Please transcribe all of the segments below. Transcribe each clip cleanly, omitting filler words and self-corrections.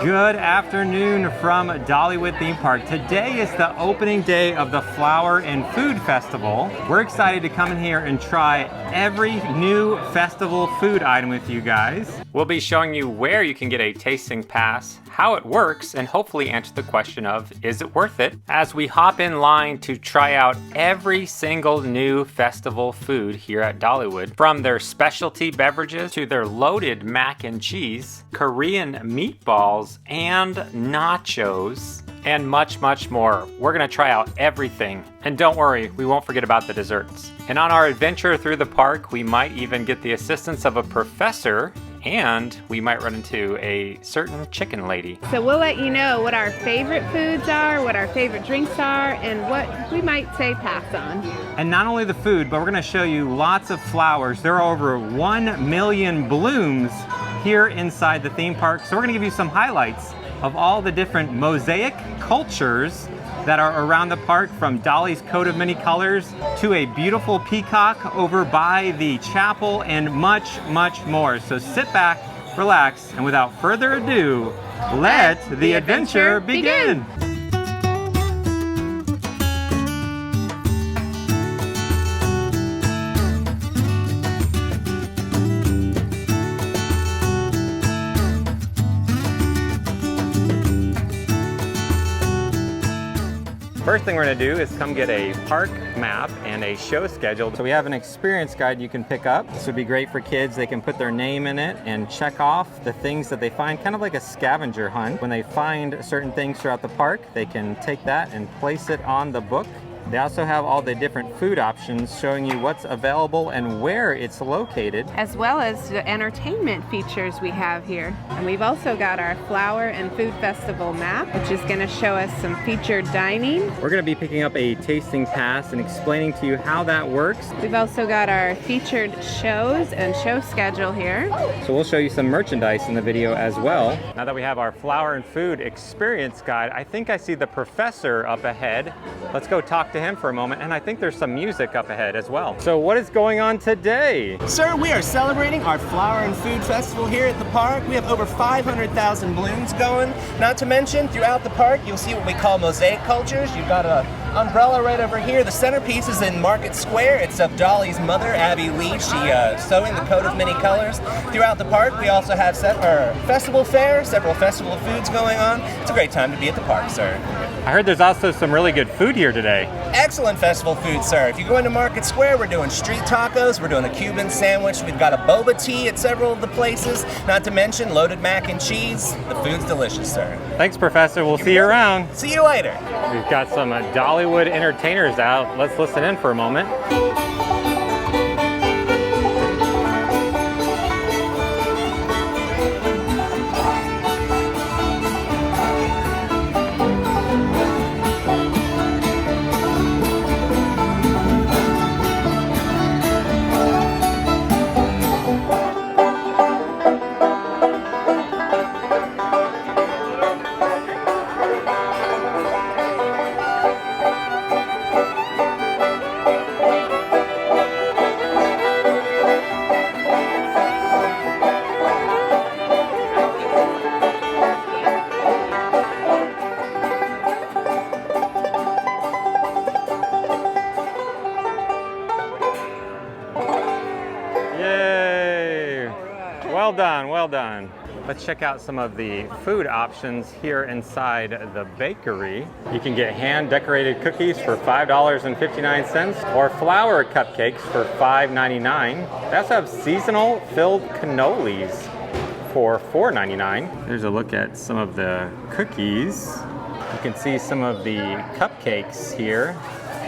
Good afternoon from Dollywood Theme Park. Today is the opening day of the Flower and Food Festival. We're excited to come in here and try every new festival food item with you guys. We'll be showing you where you can get a tasting pass, how it works, and hopefully answer the question of, is it worth it? As we hop in line to try out every single new festival food here at Dollywood, from their specialty beverages to their loaded mac and cheese, Korean meatballs, and nachos, and much, much more. We're gonna try out everything. And don't worry, we won't forget about the desserts. And on our adventure through the park, we might even get the assistance of a professor, and we might run into a certain chicken lady. So we'll let you know what our favorite foods are, what our favorite drinks are, and what we might say pass on. And not only the food, but we're gonna show you lots of flowers. There are over 1 million blooms here inside the theme park. So we're gonna give you some highlights of all the different mosaic cultures that are around the park, from Dolly's coat of many colors to a beautiful peacock over by the chapel, and much, much more. So sit back, relax, and without further ado, let the adventure begin. First thing we're gonna do is come get a park map and a show schedule. So we have an experience guide you can pick up. This would be great for kids. They can put their name in it and check off the things that they find, kind of like a scavenger hunt. When they find certain things throughout the park, they can take that and place it on the book. They also have all the different food options showing you what's available and where it's located, as well as the entertainment features we have here. And we've also got our Flower and Food Festival map, which is going to show us some featured dining. We're going to be picking up a tasting pass and explaining to you how that works. We've also got our featured shows and show schedule here. So we'll show you some merchandise in the video as well. Now that we have our Flower and Food experience guide, I think I see the professor up ahead. Let's go talk to him for a moment, and I think there's some music up ahead as well. So what is going on today? Sir, we are celebrating our Flower and Food Festival here at the park. We have over 500,000 balloons going. Not to mention, throughout the park, you'll see what we call mosaic cultures. You've got an umbrella right over here. The centerpiece is in Market Square. It's of Dolly's mother, Abby Lee. She sewing the coat of many colors. Throughout the park, we also have our festival fair, several festival foods going on. It's a great time to be at the park, sir. I heard there's also some really good food here today. Excellent festival food, sir. If you go into Market Square, we're doing street tacos, we're doing a Cuban sandwich, we've got a Boba tea at several of the places, not to mention loaded mac and cheese. The food's delicious, sir. Thanks, Professor. We'll see you around. See you later. We've got some Dollywood entertainers out. Let's listen in for a moment. Well done, well done. Let's check out some of the food options here inside the bakery. You can get hand-decorated cookies for $5.59 or flour cupcakes for $5.99. They also have seasonal filled cannolis for $4.99. There's a look at some of the cookies. You can see some of the cupcakes here.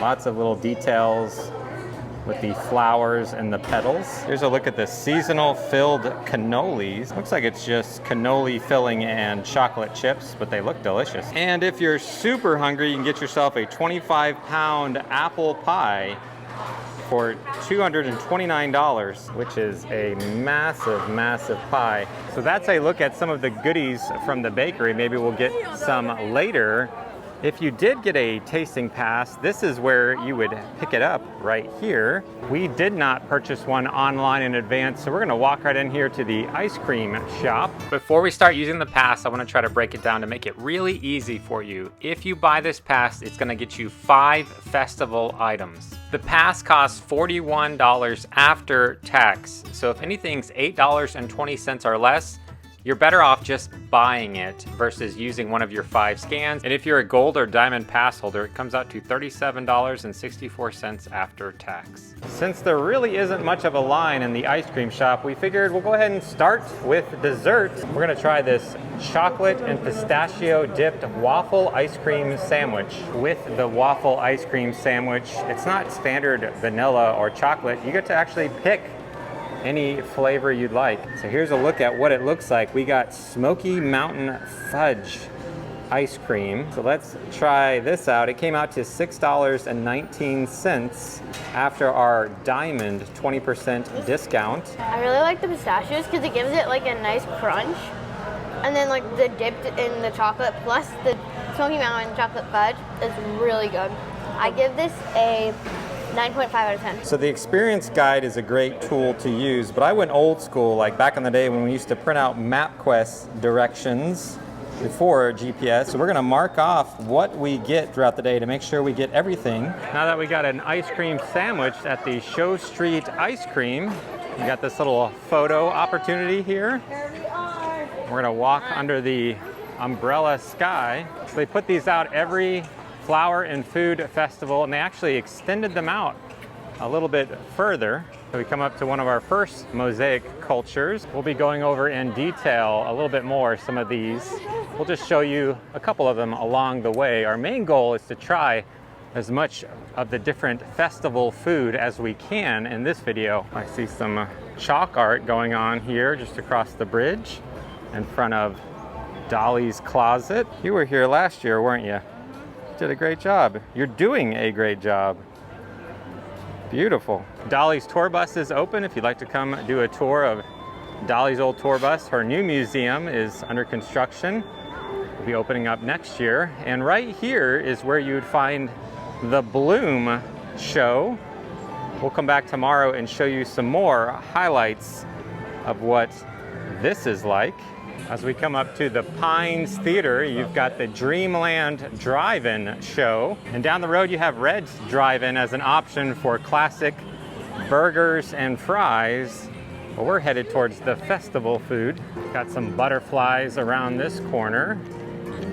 Lots of little details with the flowers and the petals. Here's a look at the seasonal filled cannolis. Looks like it's just cannoli filling and chocolate chips, but they look delicious. And if you're super hungry, you can get yourself a 25-pound apple pie for $229, which is a massive, massive pie. So that's a look at some of the goodies from the bakery. Maybe we'll get some later. If you did get a tasting pass, this is where you would pick it up right here. We did not purchase one online in advance, so we're gonna walk right in here to the ice cream shop. Before we start using the pass, I wanna try to break it down to make it really easy for you. If you buy this pass, it's gonna get you 5 festival items. The pass costs $41 after tax, so if anything's $8.20 or less, you're better off just buying it versus using one of your 5 scans. And if you're a gold or diamond pass holder, it comes out to $37.64 after tax. Since there really isn't much of a line in the ice cream shop, we figured we'll go ahead and start with dessert. We're gonna try this chocolate and pistachio dipped waffle ice cream sandwich. With the waffle ice cream sandwich, it's not standard vanilla or chocolate. You get to actually pick any flavor you'd like. So here's a look at what it looks like. We got Smoky Mountain Fudge ice cream. So let's try this out. It came out to $6.19 after our diamond 20% discount. I really like the pistachios because it gives it like a nice crunch. And then like the dipped in the chocolate plus the Smoky Mountain chocolate fudge is really good. I give this a 9.5 out of 10. So the experience guide is a great tool to use, but I went old school, like back in the day when we used to print out MapQuest directions before GPS. So we're gonna mark off what we get throughout the day to make sure we get everything. Now that we got an ice cream sandwich at the Show Street Ice Cream, we got this little photo opportunity here. We're gonna walk under the umbrella sky. So they put these out every Flower and Food Festival, and they actually extended them out a little bit further. So we come up to one of our first mosaic cultures. We'll be going over in detail a little bit more some of these. We'll just show you a couple of them along the way. Our main goal is to try as much of the different festival food as we can in this video. I see some chalk art going on here just across the bridge in front of Dolly's Closet. You were here last year, weren't you? Did a great job. You're doing a great job. Beautiful. Dolly's tour bus is open if you'd like to come do a tour of Dolly's old tour bus. Her new museum is under construction. Will be opening up next year. And right here is where you would find the Bloom show. We'll come back tomorrow and show you some more highlights of what this is like. As we come up to the Pines Theater, you've got the Dreamland Drive-In show. And down the road, you have Red's Drive-In as an option for classic burgers and fries. Well, we're headed towards the festival food. Got some butterflies around this corner.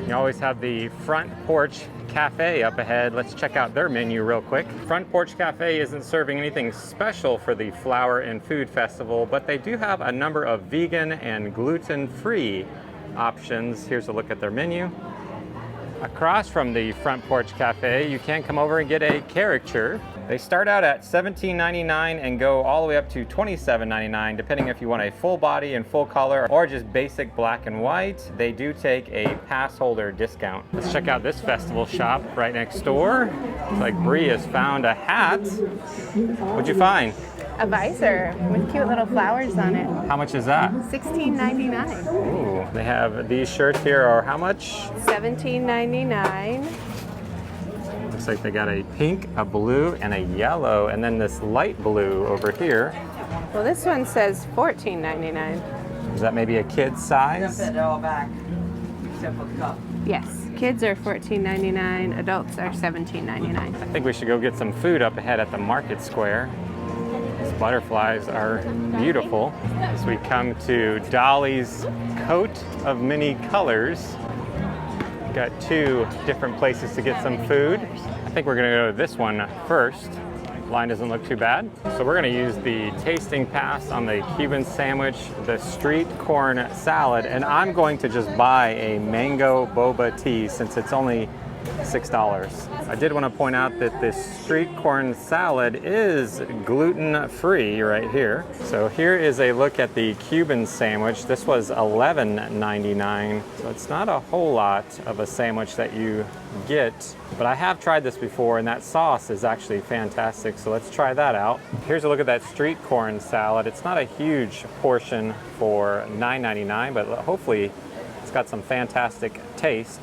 You always have the Front Porch Cafe up ahead. Let's check out their menu real quick. Front Porch Cafe isn't serving anything special for the Flower and Food Festival, but they do have a number of vegan and gluten-free options. Here's a look at their menu. Across from the Front Porch Cafe, you can come over and get a caricature. They start out at $17.99 and go all the way up to $27.99, depending if you want a full body and full color or just basic black and white. They do take a pass holder discount. Let's check out this festival shop right next door. Looks like Bree has found a hat. What'd you find? A visor with cute little flowers on it. How much is that? $16.99. Ooh, they have these shirts here are how much? $17.99. Looks like they got a pink, a blue, and a yellow, and then this light blue over here. Well, this one says $14.99. Is that maybe a kid's size? They're all back, except for the cup. Yes, kids are $14.99, adults are $17.99. I think we should go get some food up ahead at the market square. These butterflies are beautiful. As we come to Dolly's Coat of Many Colors. Got 2 different places to get some food. I think we're gonna go to this one first. Line doesn't look too bad. So we're gonna use the tasting pass on the Cuban sandwich, the street corn salad, and I'm going to just buy a mango boba tea since it's only $6. I did want to point out that this street corn salad is gluten-free right here. So here is a look at the Cuban sandwich. This was $11.99, so it's not a whole lot of a sandwich that you get, but I have tried this before and that sauce is actually fantastic, so let's try that out. Here's a look at that street corn salad. It's not a huge portion for $9.99, but hopefully it's got some fantastic taste.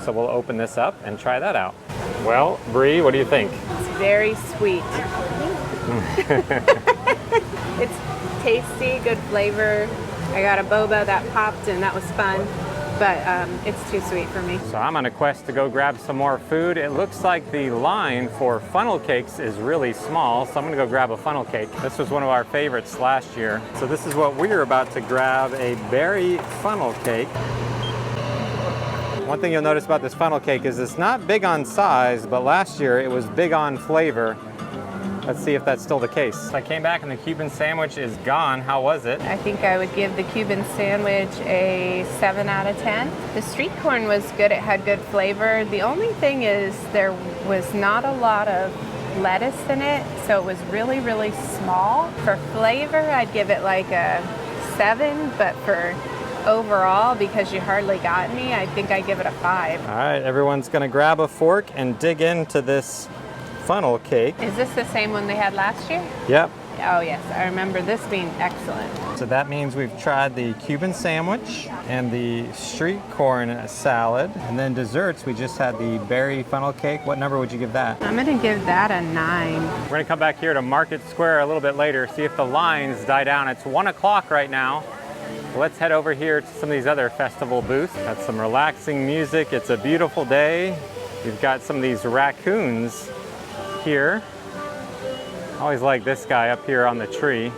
So we'll open this up and try that out. Well, Bree, what do you think? It's very sweet. It's tasty, good flavor. I got a boba that popped and that was fun, but it's too sweet for me. So I'm on a quest to go grab some more food. It looks like the line for funnel cakes is really small, so I'm gonna go grab a funnel cake. This was one of our favorites last year. So this is what we're about to grab, a berry funnel cake. One thing you'll notice about this funnel cake is it's not big on size, but last year it was big on flavor. Let's see if that's still the case. So I came back and the Cuban sandwich is gone. How was it? I think I would give the Cuban sandwich a 7 out of 10. The street corn was good, it had good flavor. The only thing is there was not a lot of lettuce in it, so it was really, really small. For flavor, I'd give it like a 7, but for overall, because you hardly got any, I think I give it a 5. All right, everyone's gonna grab a fork and dig into this funnel cake. Is this the same one they had last year? Yep. Oh yes, I remember this being excellent. So that means we've tried the Cuban sandwich and the street corn salad. And then desserts, we just had the berry funnel cake. What number would you give that? I'm gonna give that a 9. We're gonna come back here to Market Square a little bit later, see if the lines die down. It's 1 o'clock right now. Let's head over here to some of these other festival booths. Got some relaxing music. It's a beautiful day. We've got some of these raccoons here. I always like this guy up here on the tree.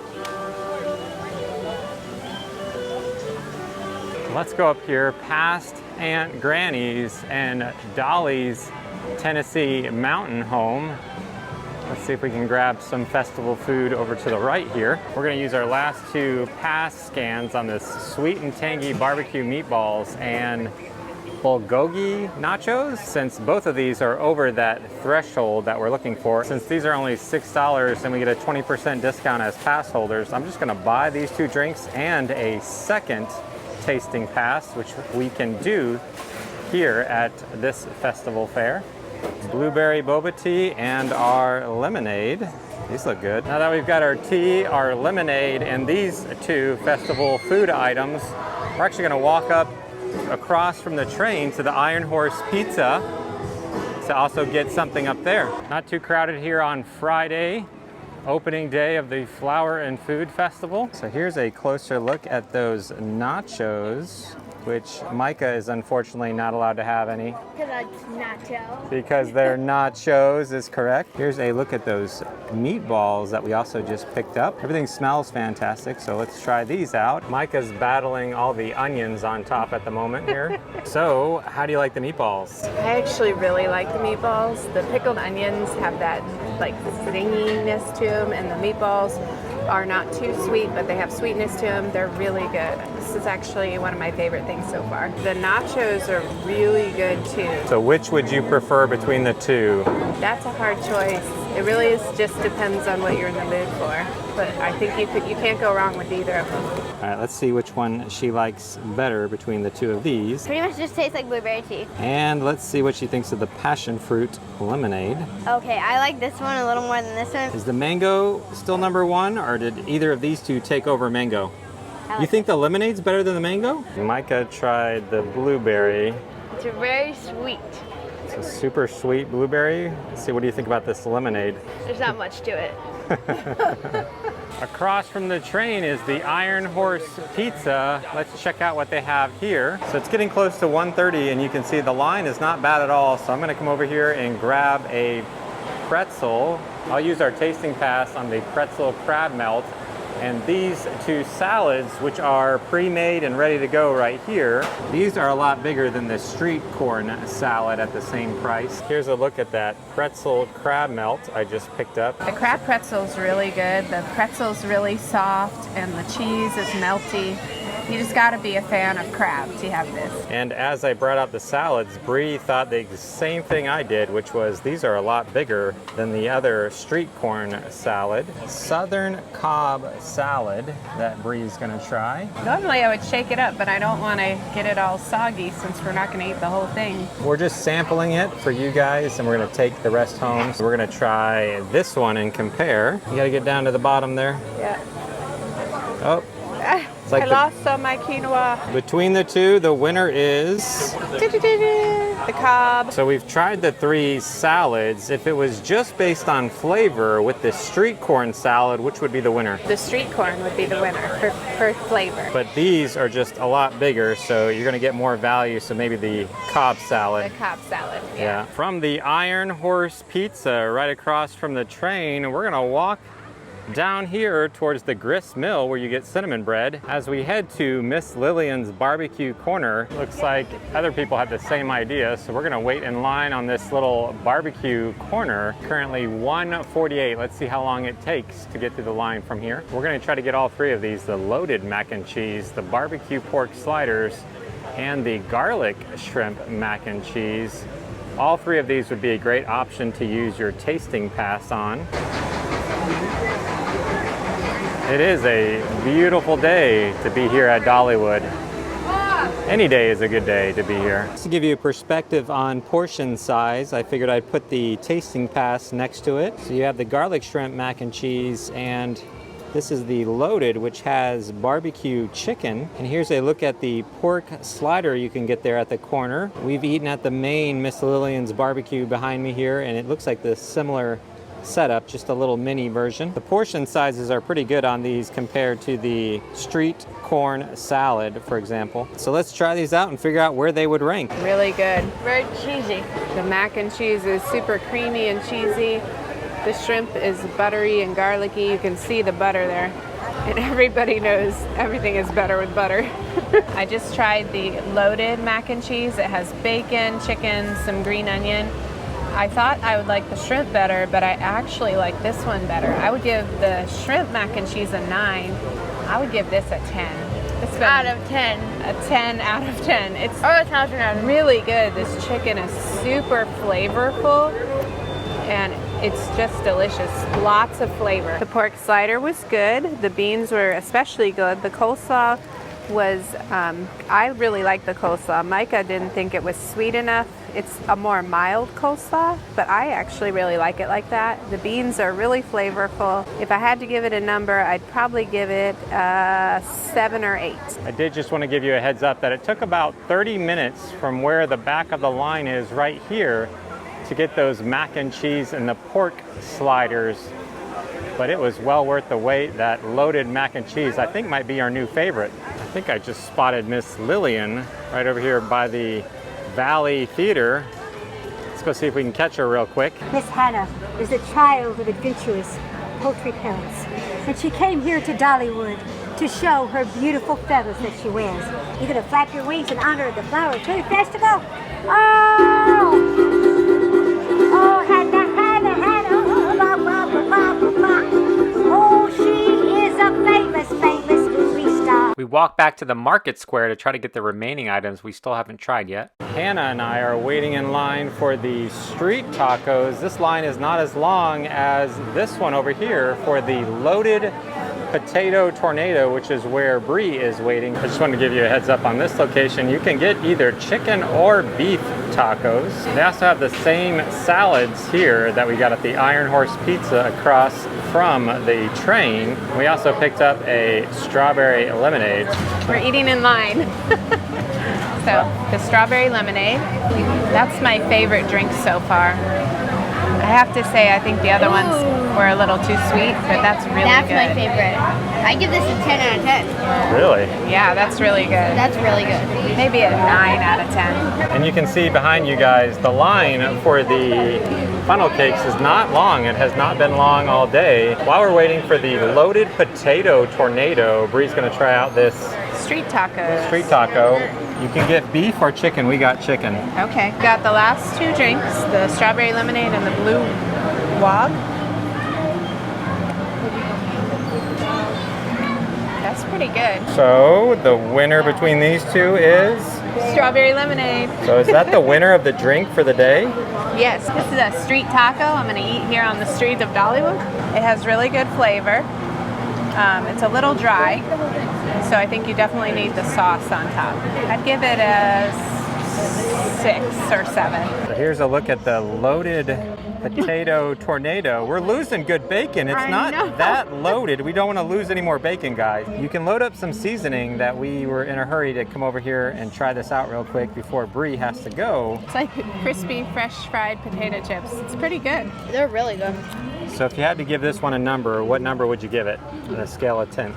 Let's go up here past Aunt Granny's and Dolly's Tennessee mountain home. Let's see if we can grab some festival food over to the right here. We're gonna use our last 2 pass scans on this sweet and tangy barbecue meatballs and bulgogi nachos. Since both of these are over that threshold that we're looking for, since these are only $6 and we get a 20% discount as pass holders, I'm just gonna buy these 2 drinks and a second tasting pass, which we can do here at this festival fair. Blueberry boba tea and our lemonade. These look good. Now that we've got our tea, our lemonade, and these 2 festival food items, we're actually gonna walk up across from the train to the Iron Horse Pizza to also get something up there. Not too crowded here on Friday, opening day of the Flower and Food Festival. So here's a closer look at those nachos, which Micah is unfortunately not allowed to have any. Because that's nacho. Because they're nachos is correct. Here's a look at those meatballs that we also just picked up. Everything smells fantastic, so let's try these out. Micah's battling all the onions on top at the moment here. So, how do you like the meatballs? I actually really like the meatballs. The pickled onions have that like zinginess to them, and the meatballs are not too sweet, but they have sweetness to them. They're really good. This is actually one of my favorite things so far. The nachos are really good too. So which would you prefer between the 2? That's a hard choice. It really just depends on what you're in the mood for. But I think you can't go wrong with either of them. All right, let's see which one she likes better between the 2 of these. Pretty much just tastes like blueberry tea. And let's see what she thinks of the passion fruit lemonade. Okay, I like this one a little more than this one. Is the mango still number 1, or did either of these 2 take over mango? I You like think the lemonade's better than the mango? Micah tried the blueberry. It's very sweet. It's a super sweet blueberry. Let's see, what do you think about this lemonade? There's not much to it. Across from the train is the Iron Horse Pizza. Let's check out what they have here. So it's getting close to 1:30 and you can see the line is not bad at all. So I'm gonna come over here and grab a pretzel. I'll use our tasting pass on the pretzel crab melt. And these 2 salads, which are pre-made and ready to go right here, these are a lot bigger than the street corn salad at the same price. Here's a look at that pretzel crab melt I just picked up. The crab pretzel's really good. The pretzel's really soft and the cheese is melty. You just gotta be a fan of crab to have this. And as I brought out the salads, Bree thought the same thing I did, which was these are a lot bigger than the other street corn salad. Southern Cobb salad that Bree's gonna try. Normally I would shake it up, but I don't want to get it all soggy since we're not gonna eat the whole thing. We're just sampling it for you guys and we're gonna take the rest home. So we're gonna try this one and compare. You gotta get down to the bottom there. Yeah. Oh. It's like I lost all my quinoa. between the two, the winner is... The Cobb. So we've tried the 3 salads. If it was just based on flavor with the street corn salad, which would be the winner? The street corn would be the winner for flavor. But these are just a lot bigger, so you're gonna get more value, so maybe the Cobb salad. The Cobb salad, Yeah. From the Iron Horse Pizza right across from the train, we're gonna walk down here towards the grist mill where you get cinnamon bread as we head to Miss Lillian's barbecue corner. Looks like other people have the same idea, so we're gonna wait in line on this little barbecue corner. Currently 1:48. Let's see how long it takes to get through the line from here. We're gonna try to get all 3 of these, the loaded mac and cheese, the barbecue pork sliders, and the garlic shrimp mac and cheese. All 3 of these would be a great option to use your tasting pass on. It is a beautiful day to be here at Dollywood. Any day is a good day to be here. Just to give you a perspective on portion size, I figured I'd put the tasting pass next to it. So you have the garlic shrimp mac and cheese, and this is the loaded, which has barbecue chicken. And here's a look at the pork slider you can get there at the corner. We've eaten at the main Miss Lillian's barbecue behind me here, and it looks like the similar setup, just a little mini version. The portion sizes are pretty good on these compared to the street corn salad, for example. So let's try these out and figure out where they would rank. Really good. Very cheesy. The mac and cheese is super creamy and cheesy. The shrimp is buttery and garlicky. You can see the butter there. And everybody knows everything is better with butter. I just tried the loaded mac and cheese. It has bacon, chicken, some green onion. I thought I would like the shrimp better, but I actually like this one better. I would give the shrimp mac and cheese a 9. I would give this a 10. It's Out of 10. A 10 out of 10. It's Oh, it's not an really good. This chicken is super flavorful and it's just delicious. Lots of flavor. The pork slider was good. The beans were especially good. The coleslaw was, I really liked the coleslaw. Micah didn't think it was sweet enough. It's a more mild coleslaw, but I actually really like it like that. The beans are really flavorful. If I had to give it a number, I'd probably give it a 7 or 8. I did just want to give you a heads up that it took about 30 minutes from where the back of the line is right here to get those mac and cheese and the pork sliders. But it was well worth the wait. That loaded mac and cheese, I think, might be our new favorite. I think I just spotted Miss Lillian right over here by the Valley Theater. Let's go see if we can catch her real quick. Miss Hannah is a child of adventurous poultry parents, and she came here to Dollywood to show her beautiful feathers that she wears. You're gonna flap your wings in honor of the Flower Tree Festival? Oh, Hannah, Hannah, Hannah, oh, she is a famous movie star. We walked back to the market square to try to get the remaining items we still haven't tried yet. Hannah and I are waiting in line for the street tacos. This line is not as long as this one over here for the loaded potato tornado, which is where Bree is waiting. I just wanted to give you a heads up on this location. You can get either chicken or beef tacos. They also have the same salads here that we got at the Iron Horse Pizza across from the train. We also picked up a strawberry lemonade. We're eating in line. So the strawberry lemonade, that's my favorite drink so far. I have to say, I think the other ones were a little too sweet, but that's really That's good. my favorite. I give this a 10 out of 10. Really? Yeah, that's really good. That's really good. Maybe a 9 out of 10. And you can see behind you guys, the line for the funnel cakes is not long. It has not been long all day. While we're waiting for the loaded potato tornado, Bree's gonna try out this Street tacos. street taco. You can get beef or chicken. We got chicken. Okay, got the last 2 drinks, the strawberry lemonade and the blue wog. That's pretty good. So the winner between these two is? Strawberry lemonade. So is that the winner of the drink for the day? Yes, this is a street taco I'm going to eat here on the street of Dollywood. It has really good flavor. It's a little dry, so I think you definitely need the sauce on top. I'd give it a 6 or 7. So here's a look at the loaded potato tornado. We're losing good bacon. It's not that loaded. We don't want to lose any more bacon, guys. You can load up some seasoning that we were in a hurry to come over here and try this out real quick before Bree has to go. It's like crispy, fresh fried potato chips. It's pretty good. They're really good. So if you had to give this one a number, what number would you give it on a scale of 10?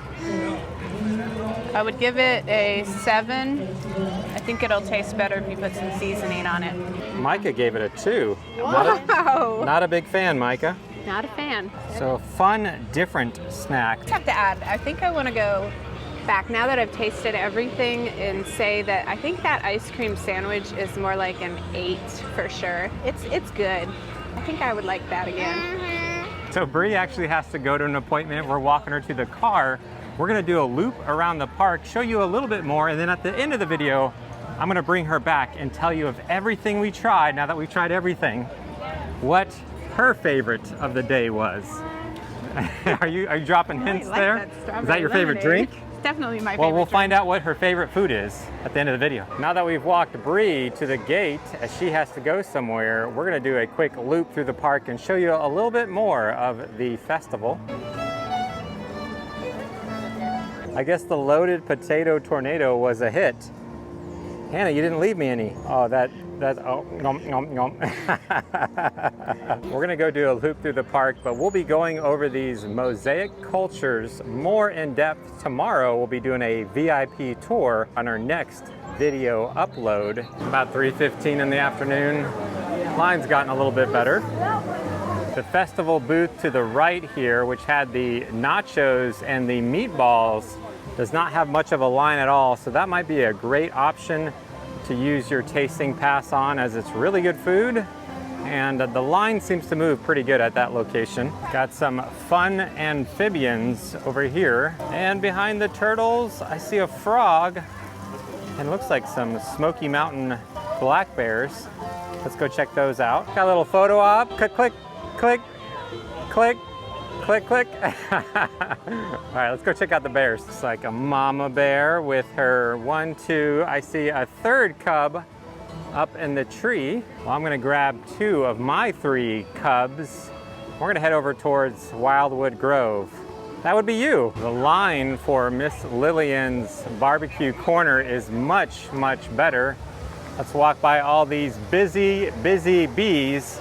I would give it a 7. I think it'll taste better if you put some seasoning on it. Micah gave it a 2. Wow! Not a big fan, Micah. Not a fan. So fun, different snack. I have to add, I think I want to go back now that I've tasted everything and say that I think that ice cream sandwich is more like an 8 for sure. It's good. I think I would like that again. So Bree actually has to go to an appointment. We're walking her to the car. We're gonna do a loop around the park, show you a little bit more, and then at the end of the video, I'm gonna bring her back and tell you of everything we tried, now that we've tried everything, what her favorite of the day was. Are you dropping hints there? Is that your favorite drink? It's definitely my favorite Well, we'll drink. find out what her favorite food is at the end of the video. Now that we've walked Bree to the gate as she has to go somewhere, we're gonna do a quick loop through the park and show you a little bit more of the festival. I guess the loaded potato tornado was a hit. Hannah, you didn't leave me any. Oh, oh, nom, nom, nom. We're gonna go do a loop through the park, but we'll be going over these mosaic cultures more in depth tomorrow. We'll be doing a VIP tour on our next video upload. About 3:15 in the afternoon. Line's gotten a little bit better. The festival booth to the right here, which had the nachos and the meatballs, does not have much of a line at all, so that might be a great option to use your tasting pass on, as it's really good food, and the line seems to move pretty good at that location. Got some fun amphibians over here, and behind the turtles I see a frog, and it looks like some Smoky Mountain black bears. Let's go check those out. Got a little photo op. Click, click, click, click, click, click. All right, let's go check out the bears. It's like a mama bear with her 1, 2. I see a third cub up in the tree. Well, I'm gonna grab 2 of my 3 cubs. We're gonna head over towards Wildwood Grove. That would be you. The line for Miss Lillian's barbecue corner is much, much better. Let's walk by all these busy, busy bees.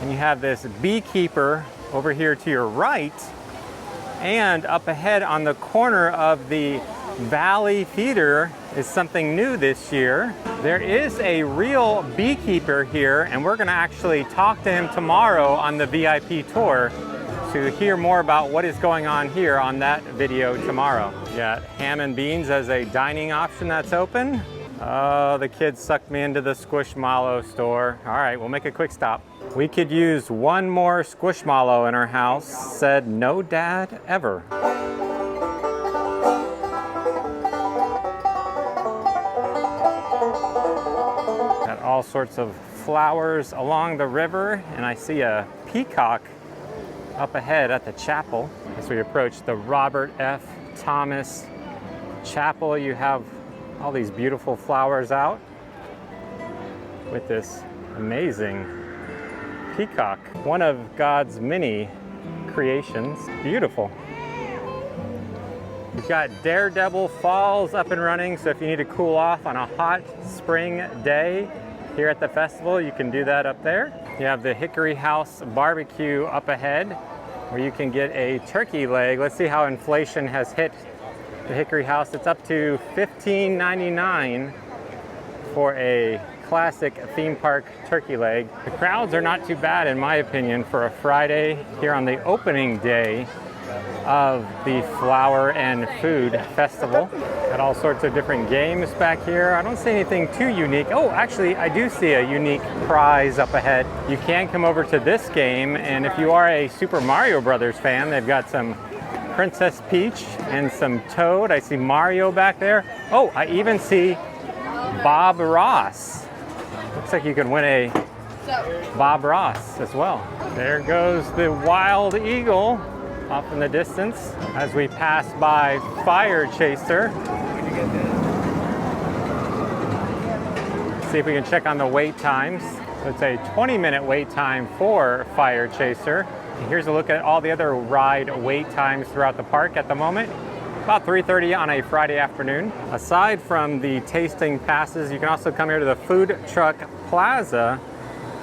And you have this beekeeper over here to your right, and up ahead on the corner of the Valley Theater is something new this year. There is a real beekeeper here, and we're gonna actually talk to him tomorrow on the VIP tour to hear more about what is going on here on that video tomorrow. You got ham and beans as a dining option that's open. Oh, the kids sucked me into the Squishmallow store. All right, we'll make a quick stop. We could use 1 more Squishmallow in our house, said no dad ever. Got all sorts of flowers along the river, and I see a peacock up ahead at the chapel. As we approach the Robert F. Thomas Chapel, you have all these beautiful flowers out with this amazing peacock, one of God's many creations. Beautiful. We've got Daredevil Falls up and running, so if you need to cool off on a hot spring day here at the festival, you can do that up there. You have the Hickory House Barbecue up ahead, where you can get a turkey leg. Let's see how inflation has hit the Hickory House. It's up to $15.99 for a classic theme park turkey leg. The crowds are not too bad, in my opinion, for a Friday here on the opening day of the Flower and Food Festival. Got all sorts of different games back here. I don't see anything too unique. Oh, actually, I do see a unique prize up ahead. You can come over to this game, and if you are a Super Mario Brothers fan, they've got some Princess Peach and some Toad. I see Mario back there. Oh, I even see Bob Ross. Looks like you can win a Bob Ross as well. There goes the Wild Eagle off in the distance as we pass by Fire Chaser. See if we can check on the wait times. So it's a 20-minute wait time for Fire Chaser. And here's a look at all the other ride wait times throughout the park at the moment. About 3:30 on a Friday afternoon. Aside from the tasting passes, you can also come here to the Food Truck Plaza.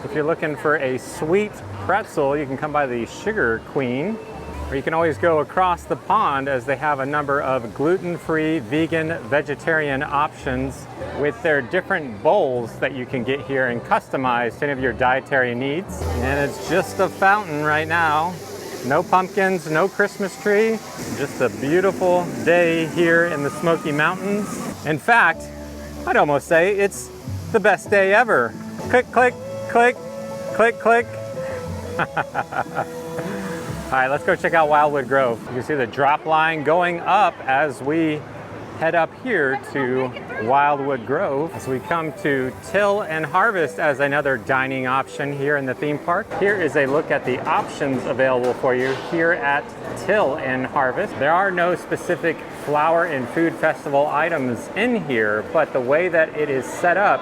If you're looking for a sweet pretzel, you can come by the Sugar Queen. Or you can always go across the pond as they have a number of gluten-free, vegan, vegetarian options with their different bowls that you can get here and customize to any of your dietary needs. And it's just a fountain right now. No pumpkins, no Christmas tree, just a beautiful day here in the Smoky Mountains. In fact, I'd almost say it's the best day ever. Click, click, click, click, click. All right, let's go check out Wildwood Grove. You can see the drop line going up as we head up here to Wildwood Grove as we come to Till and Harvest as another dining option here in the theme park. Here is a look at the options available for you here at Till and Harvest. There are no specific flower and food festival items in here, but the way that it is set up,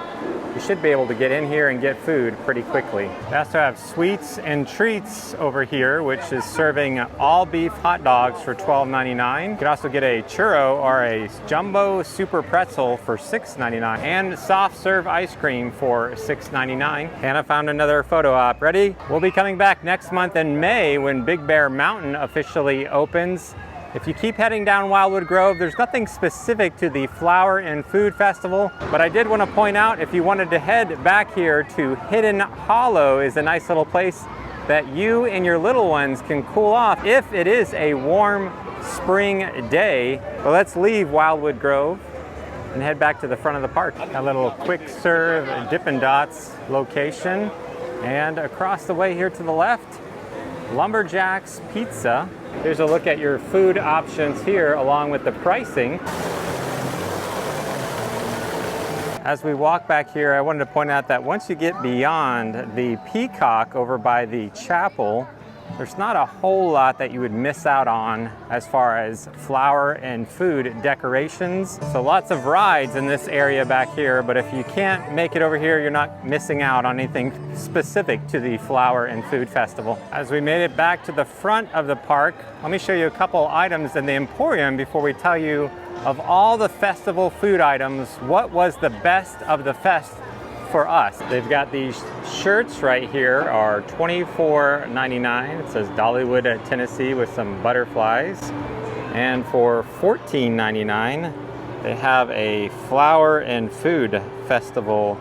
you should be able to get in here and get food pretty quickly. They also have Sweets and Treats over here, which is serving all beef hot dogs for $12.99. You can also get a churro or a jumbo super pretzel for $6.99 and soft serve ice cream for $6.99. And I found another photo op. Ready? We'll be coming back next month in May when Big Bear Mountain officially opens. If you keep heading down Wildwood Grove, there's nothing specific to the Flower and Food Festival, but I did want to point out if you wanted to head back here to Hidden Hollow is a nice little place that you and your little ones can cool off if it is a warm spring day. But let's leave Wildwood Grove and head back to the front of the park. A little quick serve Dippin' Dots location. And across the way here to the left, Lumberjacks Pizza. Here's a look at your food options here along with the pricing. As we walk back here, I wanted to point out that once you get beyond the Peacock over by the chapel, there's not a whole lot that you would miss out on as far as flower and food decorations. So lots of rides in this area back here, but if you can't make it over here, you're not missing out on anything specific to the Flower and Food Festival. As we made it back to the front of the park, let me show you a couple items in the Emporium before we tell you of all the festival food items, what was the best of the fest for us. They've got these shirts right here are $24.99. It says Dollywood, Tennessee with some butterflies. And for $14.99, they have a Flower and Food Festival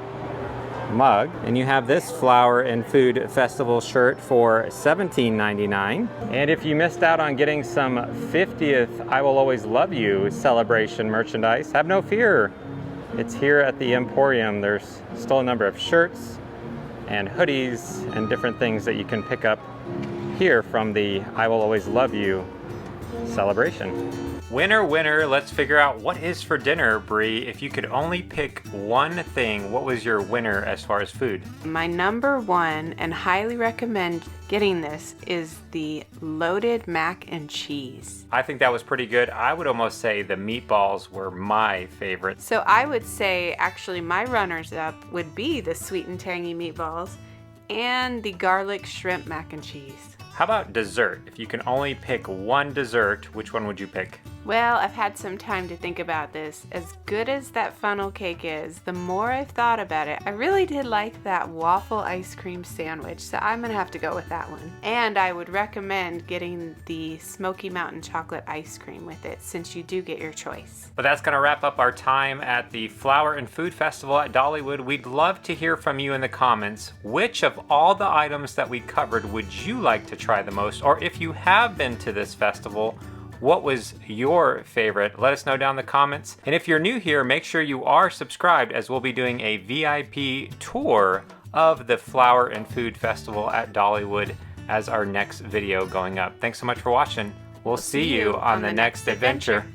mug. And you have this Flower and Food Festival shirt for $17.99. And if you missed out on getting some 50th I Will Always Love You celebration merchandise, have no fear. It's here at the Emporium. There's still a number of shirts and hoodies and different things that you can pick up here from the I Will Always Love You celebration. Winner, winner, let's figure out what is for dinner, Bree. If you could only pick one thing, what was your winner as far as food? My number one, and highly recommend getting this, is the loaded mac and cheese. I think that was pretty good. I would almost say the meatballs were my favorite. So I would say actually my runners up would be the sweet and tangy meatballs and the garlic shrimp mac and cheese. How about dessert? If you can only pick one dessert, which one would you pick? Well, I've had some time to think about this. As good as that funnel cake is, the more I've thought about it, I really did like that waffle ice cream sandwich, so I'm gonna have to go with that one. And I would recommend getting the Smoky Mountain chocolate ice cream with it, since you do get your choice. But that's gonna wrap up our time at the Flower and Food Festival at Dollywood. We'd love to hear from you in the comments. Which of all the items that we covered would you like to try the most? Or if you have been to this festival, what was your favorite? Let us know down in the comments. And if you're new here, make sure you are subscribed, as we'll be doing a VIP tour of the Flower and Food Festival at Dollywood as our next video going up. Thanks so much for watching. We'll see you on the next adventure.